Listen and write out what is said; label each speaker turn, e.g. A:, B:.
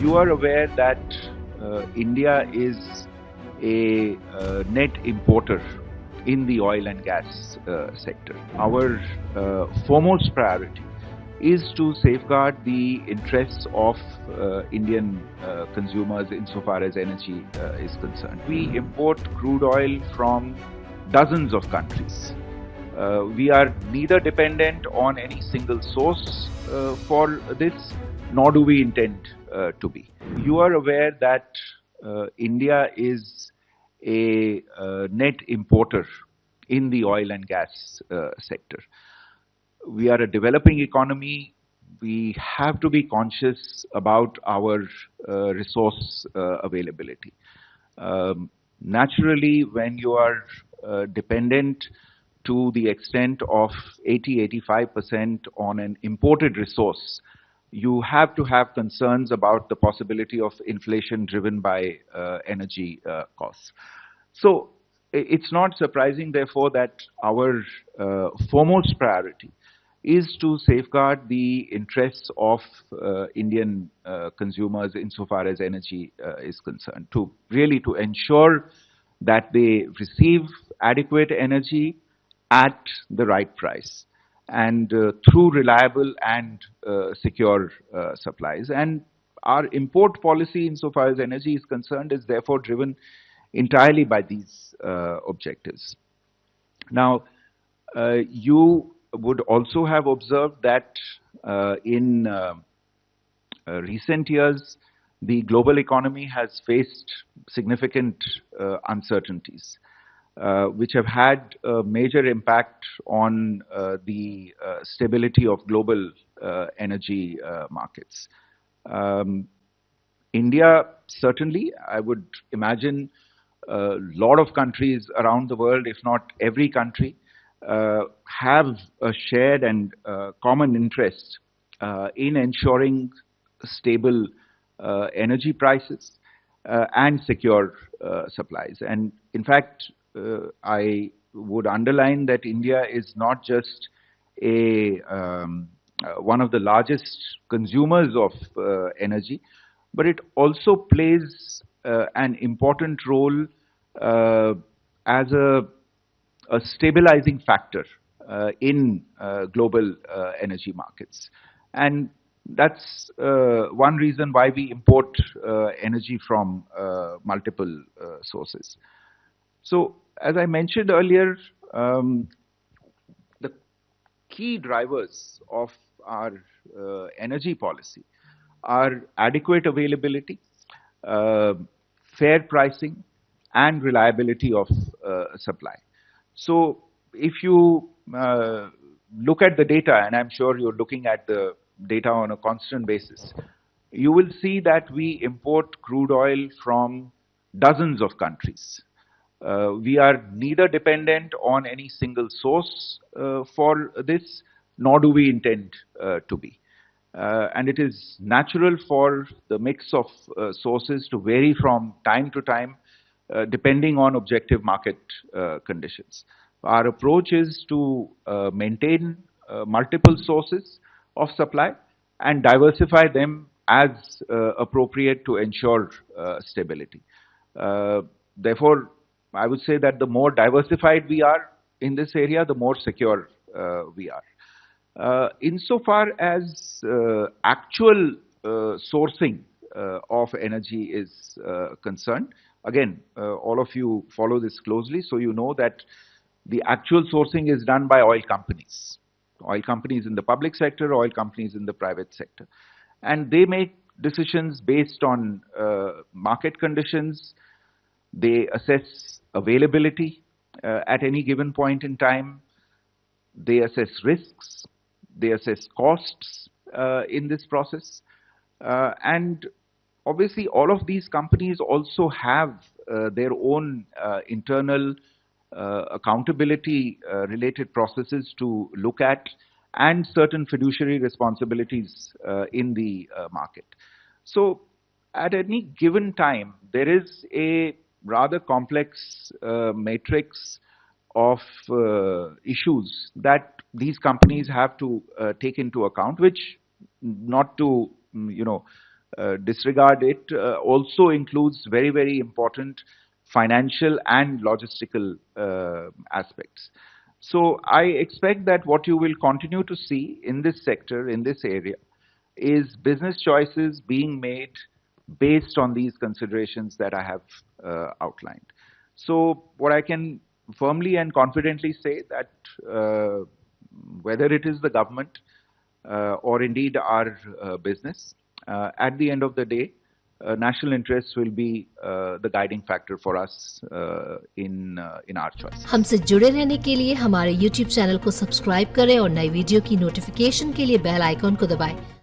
A: You are aware that India is a net importer in the oil and gas sector. Our foremost priority is to safeguard the interests of Indian consumers insofar as energy is concerned. We import crude oil from dozens of countries. We are neither dependent on any single source for this, nor do we intend to be. You are aware that India is a net importer in the oil and gas sector. We are a developing economy. We have to be conscious about our resource availability. Naturally, when you are dependent to the extent of 80-85% on an imported resource, you have to have concerns about the possibility of inflation driven by energy costs. So it's not surprising, therefore, that our foremost priority is to safeguard the interests of Indian consumers insofar as energy is concerned, to really to ensure that they receive adequate energy at the right price and through reliable and secure supplies. And our import policy insofar as energy is concerned is therefore driven entirely by these objectives. Now, you would also have observed that in recent years, the global economy has faced significant uncertainties, which have had a major impact on the stability of global energy markets. India, certainly, I would imagine a lot of countries around the world, if not every country, have a shared and common interest in ensuring stable energy prices and secure supplies. And in fact, I would underline that India is not just a one of the largest consumers of energy, but it also plays an important role as a stabilizing factor in global energy markets. And that's one reason why we import energy from multiple sources. So, as I mentioned earlier, the key drivers of our energy policy are adequate availability, fair pricing, and reliability of supply. So, if you look at the data, and I'm sure you're looking at the data on a constant basis, you will see that we import crude oil from dozens of countries. We are neither dependent on any single source for this, nor do we intend to be. And it is natural for the mix of sources to vary from time to time, depending on objective market conditions. Our approach is to maintain multiple sources of supply and diversify them as appropriate to ensure stability. Therefore, I would say that the more diversified we are in this area, the more secure we are. Insofar as actual sourcing of energy is concerned, again, all of you follow this closely, so you know that the actual sourcing is done by oil companies in the public sector, oil companies in the private sector. And they make decisions based on market conditions. They assess availability at any given point in time. They assess risks. They assess costs in this process. And obviously, all of these companies also have their own internal accountability related processes to look at and certain fiduciary responsibilities in the market. So, at any given time, there is a rather complex matrix of issues that these companies have to take into account, which, not to disregard it, also includes very, very important financial and logistical aspects. So I expect that what you will continue to see in this sector, in this area, is business choices being made based on these considerations that I have outlined. So what I can firmly and confidently say that whether it is the government or indeed our business, at the end of the day, national interests will be the guiding factor for us in our choices.
B: हमसे जुड़े रहने के लिए हमारे YouTube channel को subscribe करें और नई वीडियो की नोटिफिकेशन के लिए बेल आइकॉन को दबाएं